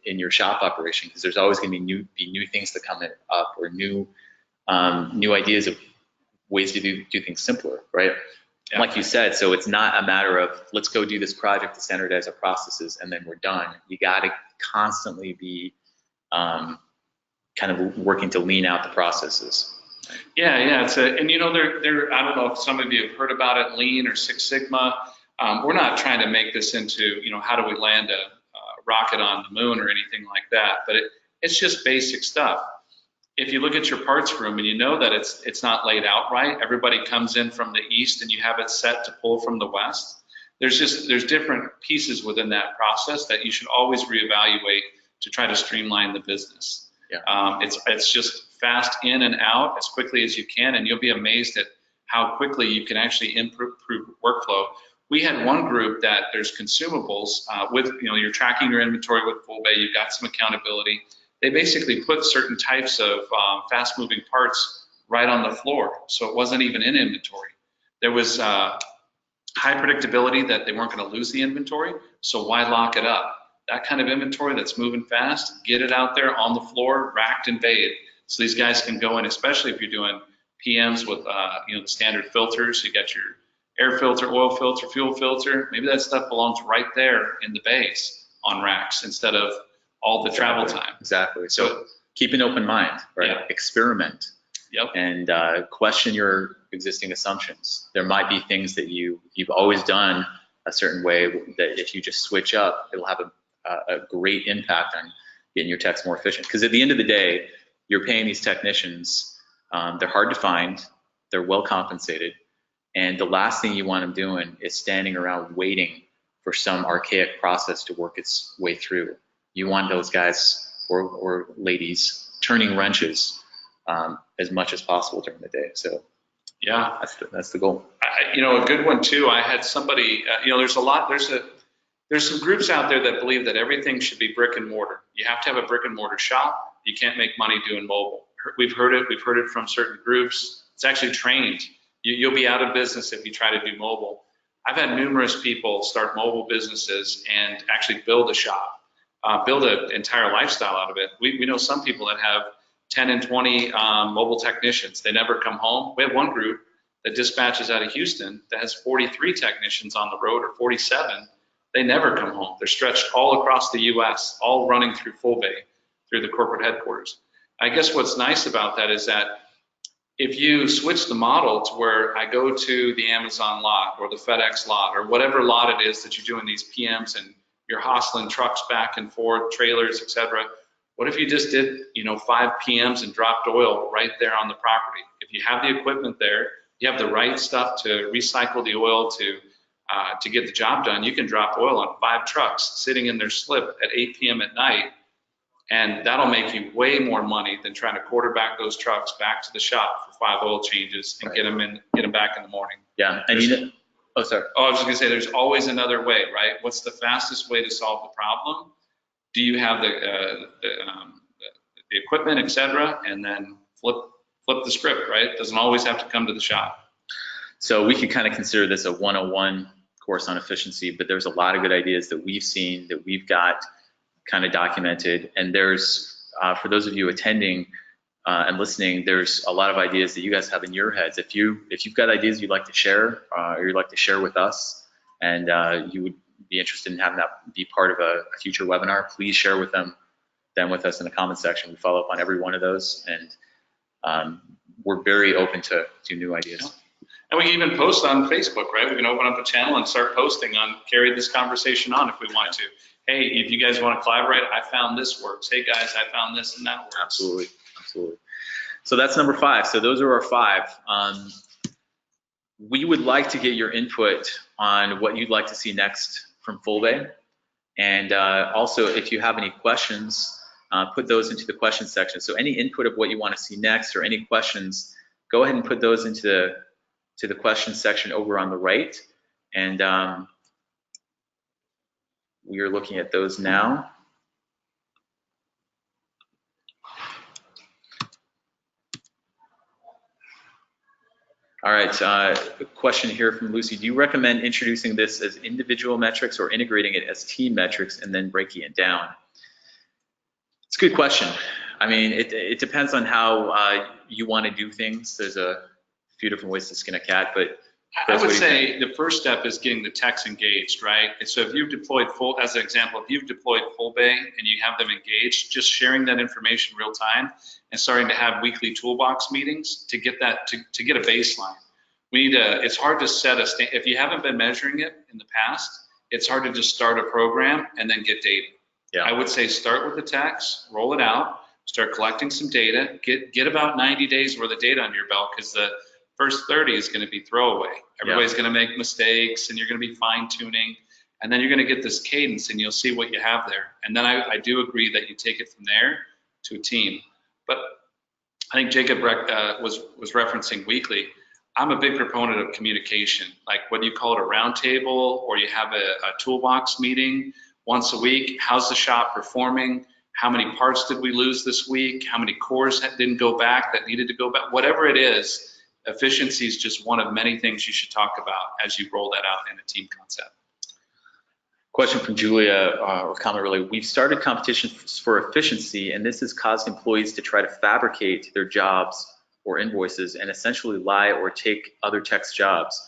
in your shop operation because there's always going to be new things that come up or new ideas of ways to do things simpler, right? Yeah. Like you said, so it's not a matter of let's go do this project to standardize our processes and then we're done. You got to constantly be kind of working to lean out the processes. Yeah, and you know, I don't know if some of you have heard about it, Lean or Six Sigma. We're not trying to make this into, you know, how do we land a rocket on the moon or anything like that, but it's just basic stuff. If you look at your parts room and you know that it's not laid out right, everybody comes in from the east and you have it set to pull from the west. There's different pieces within that process that you should always reevaluate to try to streamline the business. Yeah. It's just fast in and out as quickly as you can, and you'll be amazed at how quickly you can actually improve workflow. We had one group that there's consumables with, you know, you're tracking your inventory with Fullbay, you've got some accountability. They basically put certain types of fast-moving parts right on the floor, so it wasn't even in inventory. There was high predictability that they weren't going to lose the inventory, so why lock it up? That kind of inventory that's moving fast, get it out there on the floor, racked and bayed, so these guys can go in, especially if you're doing PMs with you know, the standard filters. You got your air filter, oil filter, fuel filter. Maybe that stuff belongs right there in the bays on racks instead of all the travel time. Exactly. So keep an open mind, right? Yeah. Experiment. Yep. And question your existing assumptions. There might be things that you've always done a certain way that if you just switch up, it'll have a great impact on getting your techs more efficient. Because at the end of the day, you're paying these technicians. They're hard to find. They're well compensated. And the last thing you want them doing is standing around waiting for some archaic process to work its way through. You want those guys or ladies turning wrenches as much as possible during the day. So yeah, that's the goal. You know, a good one too. I had somebody. You know, there's some groups out there that believe that everything should be brick and mortar. You have to have a brick and mortar shop. You can't make money doing mobile. We've heard it from certain groups. It's actually trained. You'll be out of business if you try to do mobile. I've had numerous people start mobile businesses and actually build a shop, build an entire lifestyle out of it. We know some people that have 10 and 20 mobile technicians. They never come home. We have one group that dispatches out of Houston that has 43 technicians on the road, or 47. They never come home. They're stretched all across the US, all running through Fullbay, through the corporate headquarters. I guess what's nice about that is that if you switch the model to where I go to the Amazon lot or the FedEx lot or whatever lot it is that you're doing these PMs and you're hustling trucks back and forth, trailers, etc., What if you just did, 5 PMs and dropped oil right there on the property? If you have the equipment there, you have the right stuff to recycle the oil to get the job done, you can drop oil on 5 trucks sitting in their slip at 8 p.m. at night, and that'll make you way more money than trying to quarterback those trucks back to the shop for 5 oil changes and get them back in the morning. Yeah, and oh, sorry. Oh, I was just gonna say, there's always another way, right? What's the fastest way to solve the problem? Do you have the equipment, et cetera, and then flip the script, right? It doesn't always have to come to the shop. So we could kind of consider this a 101 course on efficiency, but there's a lot of good ideas that we've seen, that we've got kind of documented. And there's, for those of you attending and listening, there's a lot of ideas that you guys have in your heads. If you've got ideas you'd like to share, or you'd like to share with us, and you would be interested in having that be part of a future webinar, please share with them with us in the comment section. We follow up on every one of those, and we're very open to new ideas. And we can even post on Facebook, right? We can open up a channel and start posting carry this conversation on if we want to. Hey, if you guys want to collaborate, I found this works. Hey guys, I found this and that works. Absolutely, absolutely. So that's number 5. So those are our 5. We would like to get your input on what you'd like to see next from Fullbay. And also, if you have any questions, put those into the questions section. So any input of what you want to see next, or any questions, go ahead and put those into the questions section over on the right. And we are looking at those now. All right, a question here from Lucy. Do you recommend introducing this as individual metrics or integrating it as team metrics and then breaking it down? It's a good question. I mean, it depends on how you want to do things. There's a few different ways to skin a cat, but I would say the first step is getting the techs engaged, right? And so if you've deployed as an example, if you've deployed Fullbay and you have them engaged, just sharing that information real time and starting to have weekly toolbox meetings to get that, to get a baseline. We need it's hard to set if you haven't been measuring it in the past, it's hard to just start a program and then get data. Yeah. I would say start with the techs, roll it out, start collecting some data, get about 90 days worth of data under your belt, because the first 30 is going to be throwaway. Everybody's going to make mistakes, and you're going to be fine tuning, and then you're going to get this cadence, and you'll see what you have there. And then I do agree that you take it from there to a team. But I think Jacob was referencing weekly. I'm a big proponent of communication, like whether you call it a roundtable or you have a toolbox meeting once a week. How's the shop performing? How many parts did we lose this week? How many cores didn't go back that needed to go back? Whatever it is, efficiency is just one of many things you should talk about as you roll that out in a team concept. Question from Julia, or comment really. We've started competitions for efficiency, and this has caused employees to try to fabricate their jobs or invoices and essentially lie or take other techs' jobs.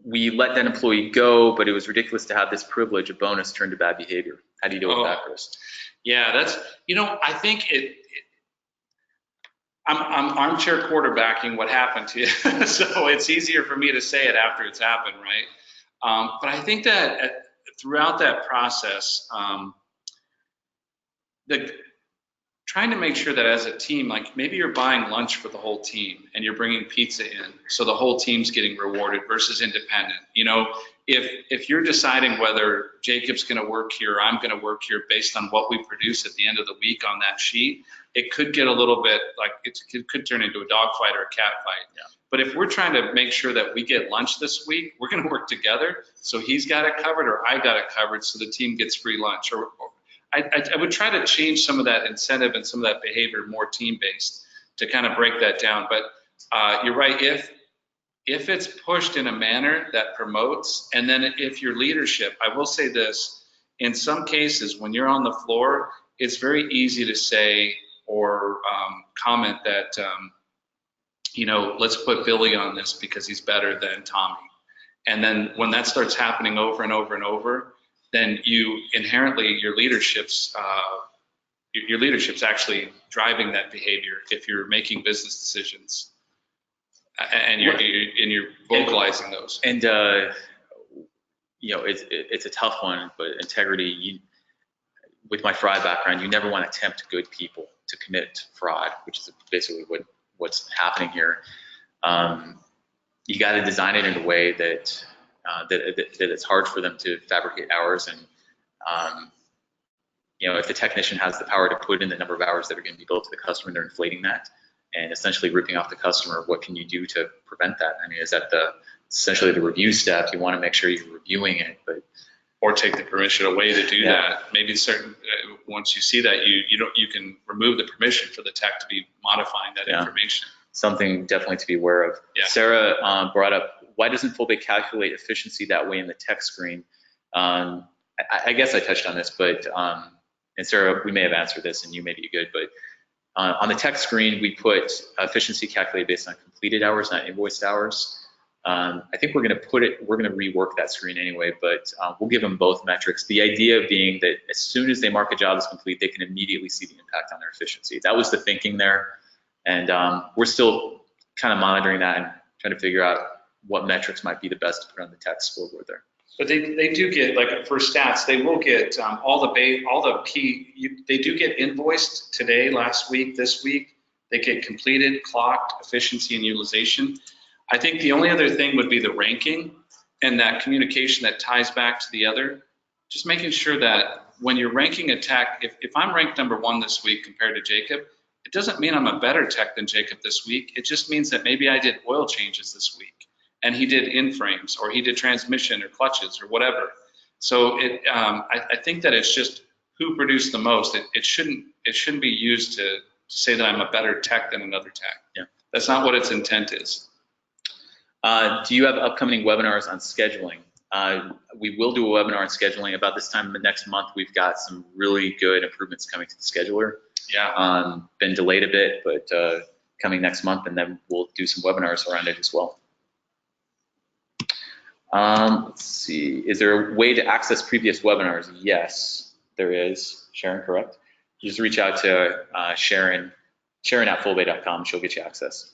We let that employee go, but it was ridiculous to have this privilege, a bonus, turn to bad behavior. How do you deal with that, Chris? Yeah, that's, I think I'm armchair quarterbacking what happened to you. So it's easier for me to say it after it's happened, right? But I think that throughout that process, trying to make sure that as a team, like maybe you're buying lunch for the whole team and you're bringing pizza in, so the whole team's getting rewarded versus independent. If you're deciding whether Jacob's going to work here or I'm going to work here based on what we produce at the end of the week on that sheet, it could get a little bit like it could turn into a dogfight or a cat fight. Yeah. But if we're trying to make sure that we get lunch this week, we're going to work together. So he's got it covered or I got it covered, so the team gets free lunch. Or I would try to change some of that incentive and some of that behavior more team-based to kind of break that down. But you're right, if it's pushed in a manner that promotes, and then if your leadership, I will say this, in some cases when you're on the floor, it's very easy to say or comment that, let's put Billy on this because he's better than Tommy. And then when that starts happening over and over and over, then you inherently, your leadership's actually driving that behavior if you're making business decisions and you're vocalizing those. And it's a tough one, but integrity, with my fraud background, you never want to tempt good people to commit fraud, which is basically what's happening here. You got to design it in a way that it's hard for them to fabricate hours, and if the technician has the power to put in the number of hours that are going to be billed to the customer, and they're inflating that and essentially ripping off the customer, what can you do to prevent that? I mean, is that essentially the review step? You want to make sure you're reviewing it, or take the permission away to do that. Maybe once you see that, you can remove the permission for the tech to be modifying that information. Something definitely to be aware of. Yeah. Sarah brought up, why doesn't Fullbay calculate efficiency that way in the tech screen? I guess I touched on this, but and Sarah, we may have answered this, and you may be good, but on the tech screen, we put efficiency calculated based on completed hours, not invoiced hours. I think we're going to rework that screen anyway, but we'll give them both metrics. The idea being that as soon as they mark a job as complete, they can immediately see the impact on their efficiency. That was the thinking there. And we're still kind of monitoring that and trying to figure out what metrics might be the best to put on the tech scoreboard there. But they do get, like for stats, they will get they do get invoiced today, last week, this week. They get completed, clocked, efficiency, and utilization. I think the only other thing would be the ranking and that communication that ties back to the other. Just making sure that when you're ranking a tech, if I'm ranked #1 this week compared to Jacob, it doesn't mean I'm a better tech than Jacob this week. It just means that maybe I did oil changes this week and he did in-frames, or he did transmission or clutches or whatever. So I think that it's just who produced the most. It shouldn't be used to say that I'm a better tech than another tech. Yeah. That's not what its intent is. Do you have upcoming webinars on scheduling? We will do a webinar on scheduling. About this time next month, we've got some really good improvements coming to the scheduler. Yeah. Been delayed a bit, but coming next month, and then we'll do some webinars around it as well. Let's see, is there a way to access previous webinars? Yes, there is. Sharon, correct? You just reach out to Sharon at fullbay.com. She'll get you access.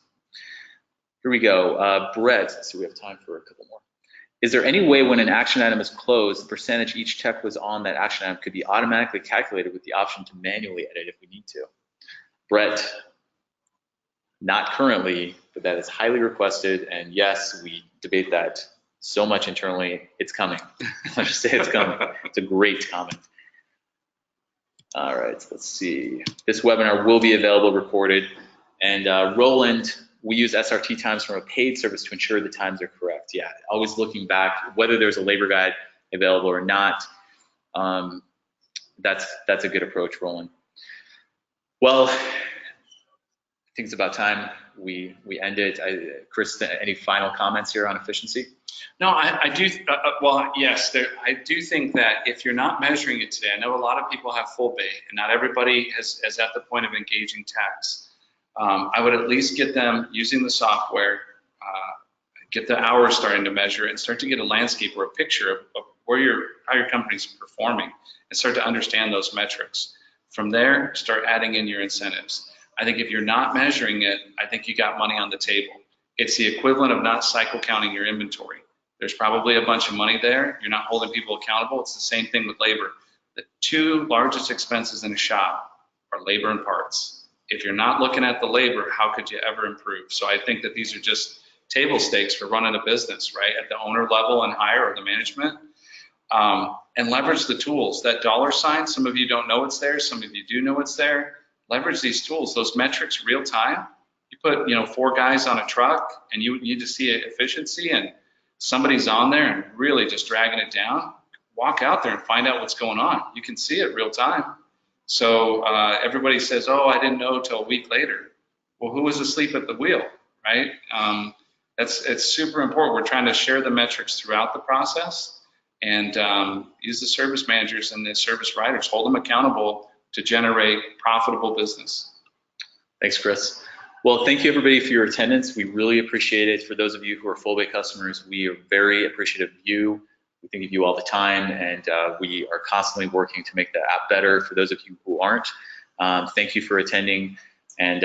Here we go. Brett, let's see, we have time for a couple more. Is there any way when an action item is closed, the percentage each tech was on that action item could be automatically calculated with the option to manually edit if we need to? Brett, not currently, but that is highly requested, and yes, we debate that so much internally. It's coming. I'll just say it's coming. It's a great comment. All right, let's see. This webinar will be available recorded, and Roland, we use SRT times from a paid service to ensure the times are correct. Yeah, always looking back, whether there's a labor guide available or not. That's a good approach, Roland. Well, I think it's about time we end it. Chris, any final comments here on efficiency? No, I do. Well, yes, I do think that if you're not measuring it today, I know a lot of people have Fullbay, and not everybody is at the point of engaging techs. I would at least get them using the software, get the hours starting to measure, and start to get a landscape or a picture of how your company's performing, and start to understand those metrics. From there, start adding in your incentives. I think if you're not measuring it, I think you got money on the table. It's the equivalent of not cycle counting your inventory. There's probably a bunch of money there. You're not holding people accountable. It's the same thing with labor. The two largest expenses in a shop are labor and parts. If you're not looking at the labor, how could you ever improve? So I think that these are just table stakes for running a business, right? At the owner level and higher, or the management. And leverage the tools. That dollar sign, some of you don't know it's there, some of you do know it's there. Leverage these tools, those metrics real time. You put 4 guys on a truck and you need to see efficiency, and somebody's on there and really just dragging it down. Walk out there and find out what's going on. You can see it real time. So everybody says, oh, I didn't know till a week later. Well, who was asleep at the wheel, right? It's super important. We're trying to share the metrics throughout the process, and use the service managers and the service writers, hold them accountable to generate profitable business. Thanks, Chris. Well, thank you everybody for your attendance. We really appreciate it. For those of you who are Fullbay customers, we are very appreciative of you. We think of you all the time, and we are constantly working to make the app better. For those of you who aren't, thank you for attending, and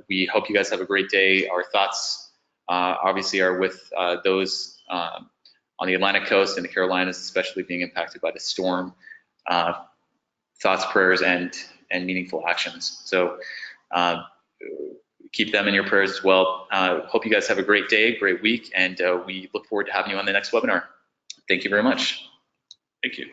we hope you guys have a great day. Our thoughts obviously are with those on the Atlantic coast and the Carolinas, especially being impacted by the storm. thoughts, prayers, and meaningful actions. So keep them in your prayers as well. Hope you guys have a great day, great week, and we look forward to having you on the next webinar. Thank you very much. Thank you.